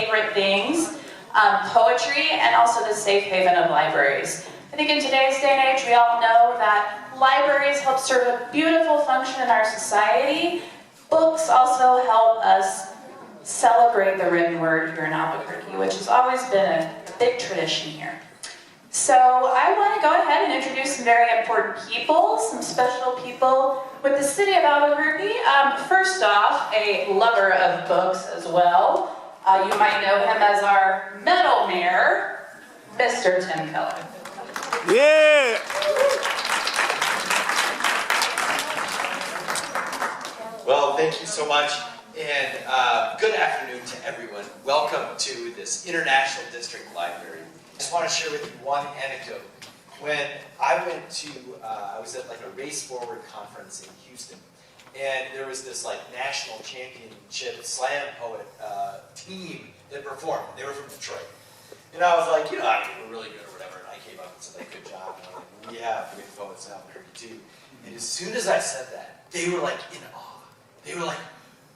favorite things, poetry and also the safe haven of libraries. I think in today's day and age, we all know that libraries help serve a beautiful function in our society. Books also help us celebrate the written word here in Albuquerque, which has always been a big tradition here. So I want to go ahead and introduce some very important people, some special people with the city of Albuquerque. First off, a lover of books as well. You might know him as our metal mayor, Mr. Tim Keller. Yeah! Well, thank you so much, and good afternoon to everyone. Welcome to this International District Library. I just want to share with you one anecdote. When I went to, I was at like a Race Forward conference in Houston, and there was this like national championship slam poet team that performed. They were from Detroit. And I was like, you know, I think we're really good or whatever, and I came up and said, like, good job. And I'm like, we have great poets in Albuquerque too. And as soon as I said that, they were like in awe. They were like,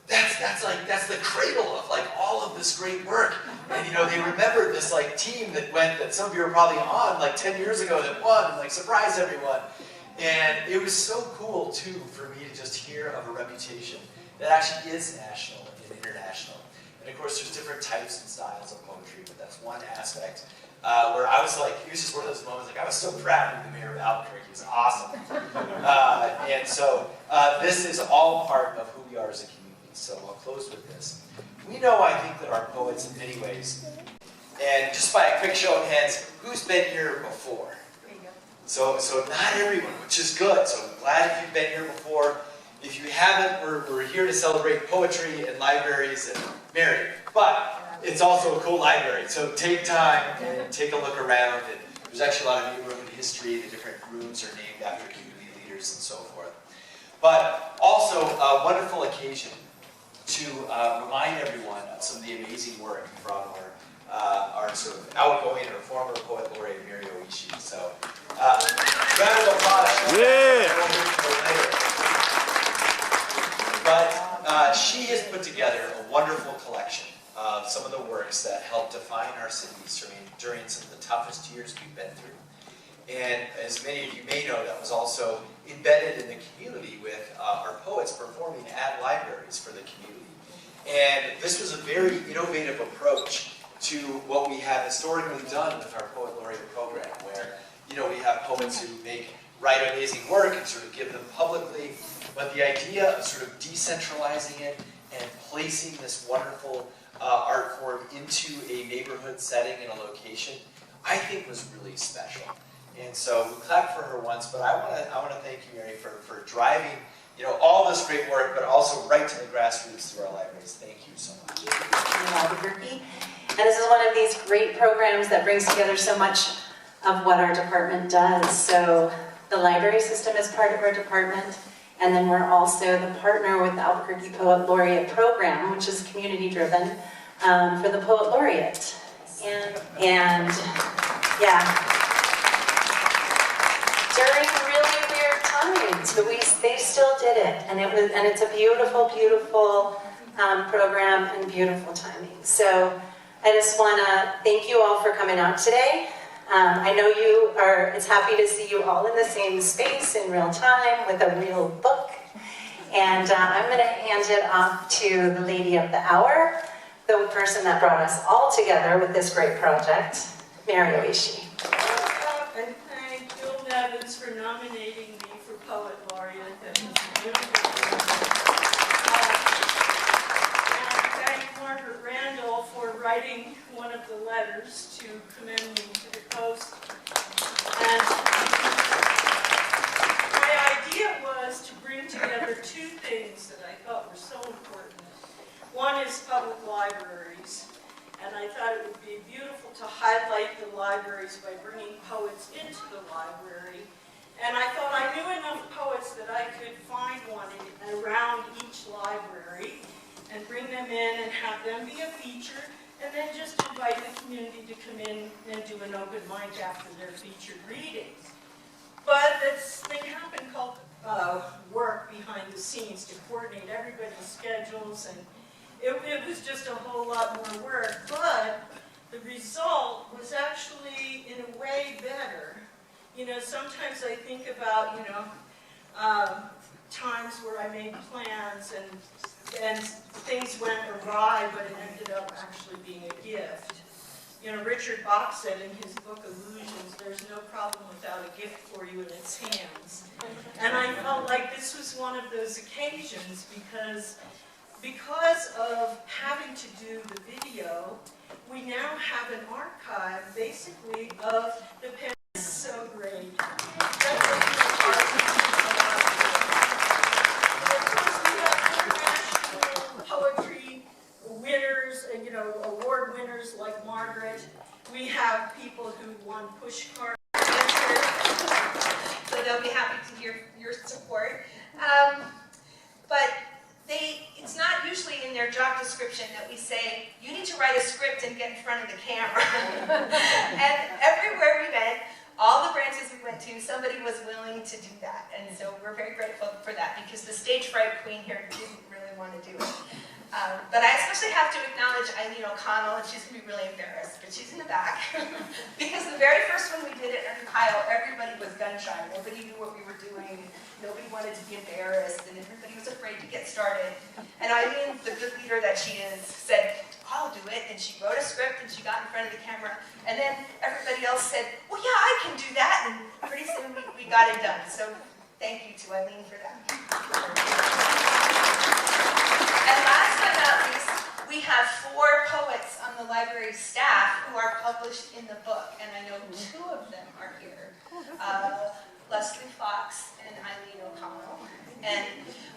that's the cradle of like all of this great work. And you know, they remembered this like team that went, that some of you were probably on like 10 years ago that won and like surprised everyone. And it was so cool too for me to just hear of a reputation that actually is national and international. And of course there's different types and styles of poetry, but that's one aspect where I was like, it was just one of those moments, like I was so proud to be the mayor of Albuquerque. It was awesome. And so this is all part of who we are as a community. So I'll close with this. We know, I think, that our poets in many ways, and just by a quick show of hands, who's been here before? So not everyone, which is good. So I'm glad if you've been here before. If you haven't, we're here to celebrate poetry and libraries and Mary. But it's also a cool library, so take time and take a look around. And there's actually a lot of neighborhood history. The different rooms are named after community leaders and so forth. But also a wonderful occasion to remind everyone of some of the amazing work from our sort of outgoing or former poet laureate, Mary Oishi. So, round of applause. Yeah. But she has put together a wonderful collection of some of the works that helped define our cities during some of the toughest years we've been through. And as many of you may know, that was also embedded in the community with our poets performing at libraries for the community. And this was a very innovative approach to what we have historically done with our Poet Laureate program, where we have poets who write amazing work and sort of give them publicly, but the idea of sort of decentralizing it and placing this wonderful art form into a neighborhood setting and a location, I think was really special. And so we clapped for her once, but I want to thank you, Mary, for driving all this great work, but also right to the grassroots through our libraries. Thank you so much. In Albuquerque. And this is one of these great programs that brings together so much of what our department does. So the library system is part of our department, and then we're also the partner with the Albuquerque Poet Laureate program, which is community-driven, for the Poet Laureate. And yeah. During really weird times, but they still did it, and it's a beautiful, beautiful program and beautiful timing. So I just want to thank you all for coming out today. I know it's happy to see you all in the same space in real time with a real book. And I'm going to hand it off to the lady of the hour, the person that brought us all together with this great project, Mary Oishi. For nominating me for Poet Laureate. That was beautiful. And thank Margaret Randall for writing one of the letters to commend me to the post. And my idea was to bring together two things that I thought were so important. One is public libraries. And I thought it would be beautiful to highlight the libraries by bringing poets into the library. And I thought I knew enough poets that I could find one around each library and bring them in and have them be a feature, and then just invite the community to come in and do an open mic after their featured readings. But this thing happened called work behind the scenes to coordinate everybody's schedules, and it was just a whole lot more work, but the result was actually, in a way, better. You know, sometimes I think about, you know, times where I made plans and things went awry, but it ended up actually being a gift. You know, Richard Bach said in his book Illusions, there's no problem without a gift for you in its hands. And I felt like this was one of those occasions because of having to do the video, we now have an archive, basically, of the pen. It's so great. Poetry winners, you know, award winners like Margaret. We have people who won pushcart answers, so they'll be happy to hear your support. But it's not usually in their job description that we say, you need to write a script and get in front of the camera. And everywhere we went, all the branches we went to, somebody was willing to do that. And so we're very grateful for that, because the stage fright queen here didn't really want to do it. But I especially have to acknowledge Eileen O'Connell, and she's going to be really embarrassed, but she's in the back. Because the very first one we did it at Ohio, everybody was gun-shy. Nobody knew what we were doing. Nobody wanted to be embarrassed, and everybody was afraid to get started. And Eileen, the good leader that she is, said, I'll do it. And she wrote a script, and she got in front of the camera. And then everybody else said, well, yeah, I can do that. And pretty soon we got it done. So thank you to Eileen for that. And last but not least, we have 4 poets on the library staff who are published in the book, and I know 2 of them are here. Leslie Fox and Eileen O'Connell, and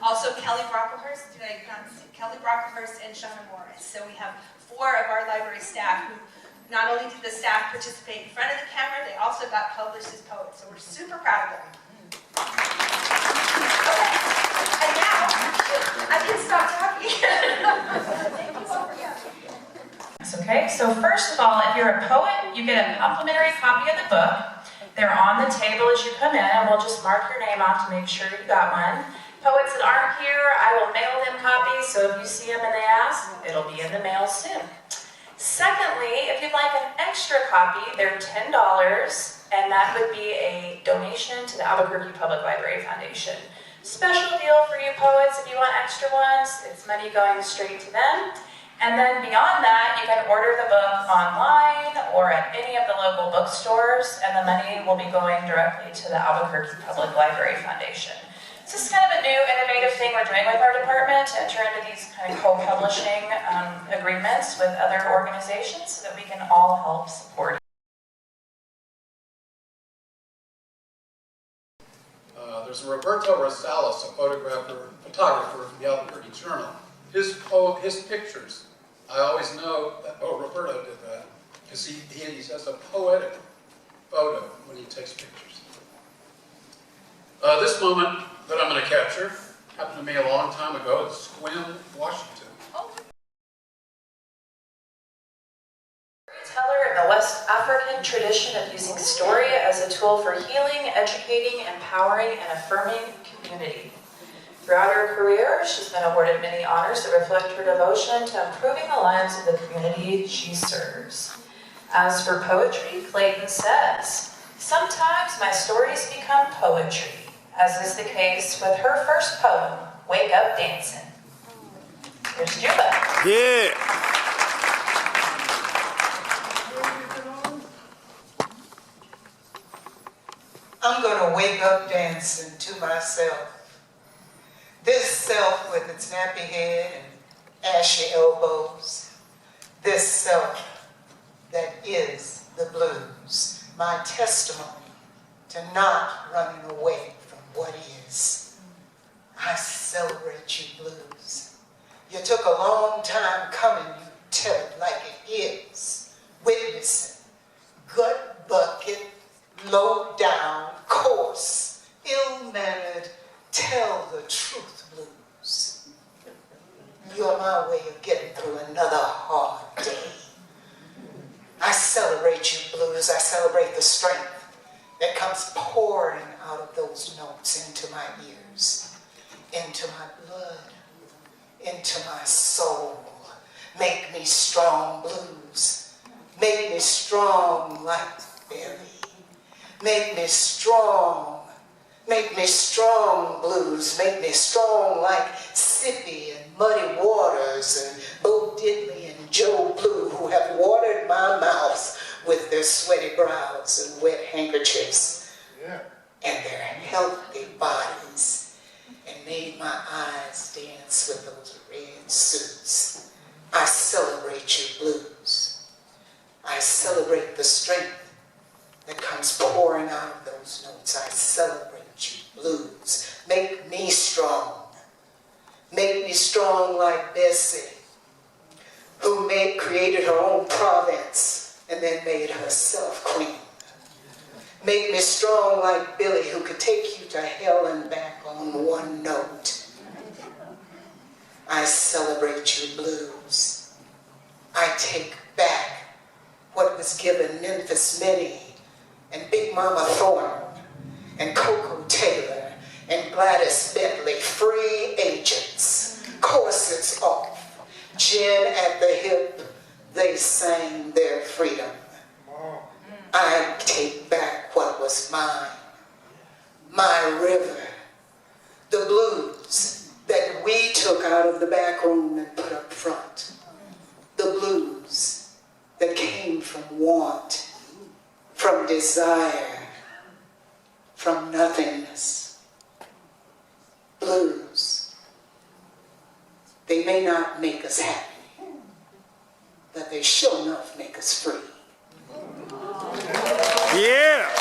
also Kelly Brocklehurst, Kelly Brocklehurst and Shauna Morris. So we have 4 of our library staff who, not only did the staff participate in front of the camera, they also got published as poets, so we're super proud of them. Okay. And now, I can stop talking. Thank you all for coming. Okay, so first of all, if you're a poet, you get a complimentary copy of the book. They're on the table as you come in, and we'll just mark your name off to make sure you got one. Poets that aren't here, I will mail them copies, so if you see them and they ask, it'll be in the mail soon. Secondly, if you'd like an extra copy, they're $10, and that would be a donation to the Albuquerque Public Library Foundation. Special deal for you poets if you want extra ones. It's money going straight to them. And then beyond that, you can order the book online or at any of the local bookstores, and the money will be going directly to the Albuquerque Public Library Foundation. This is kind of a new, innovative thing we're doing with our department, to enter into these kind of co-publishing agreements with other organizations so that we can all help support. There's Roberto Rosales, a photographer from the Albuquerque Journal. His pictures, I always know that, Roberto did that, because he has a poetic photo when he takes pictures. This moment that I'm going to capture happened to me a long time ago in Sequim, Washington. Storyteller in the West African tradition of using story as a tool for healing, educating, empowering, and affirming community. Throughout her career, she's been awarded many honors that reflect her devotion to improving the lives of the community she serves. As for poetry, Clayton says, sometimes my stories become poetry, as is the case with her first poem, Wake Up Dancing. Here's Juba. Yeah. I'm going to wake up dancing to myself. This self with its nappy head and ashy elbows. This self that is the blues. My testimony to not running away from what is. I celebrate you, blues. You took a long time coming, you tell it like it is. Witnessing, gut bucket, low down, coarse, ill-mannered, tell the truth blues. You're my way of getting through another hard day. I celebrate you, blues. I celebrate the strength that comes pouring out of those notes into my ears, into my blood, into my soul. Make me strong, blues. Make me strong like Billy. Make me strong. Make me strong, blues. Make me strong like Sippy and Muddy Waters and Bo Diddley and Joe Blue, who have watered my mouth with their sweaty brows and wet handkerchiefs and their healthy bodies, and made my eyes dance with those red suits. I celebrate you, blues. I celebrate the strength that comes pouring out of those notes. I celebrate you, blues. Make me strong. Make me strong like Bessie, who created her own province and then made herself queen. Make me strong like Billy, who could take you to hell and back on one note. I celebrate you, blues. I take back what was given Memphis Minnie and Big Mama Thornton and Coco Taylor and Gladys Bentley, free agents, corsets off, gin at the hip, they sang their freedom. I take back what was mine, my river, the blues that we took out of the back room and put up front, the blues that came from want, from desire, from nothingness. Blues, they may not make us happy, but they sure enough make us free. Yeah.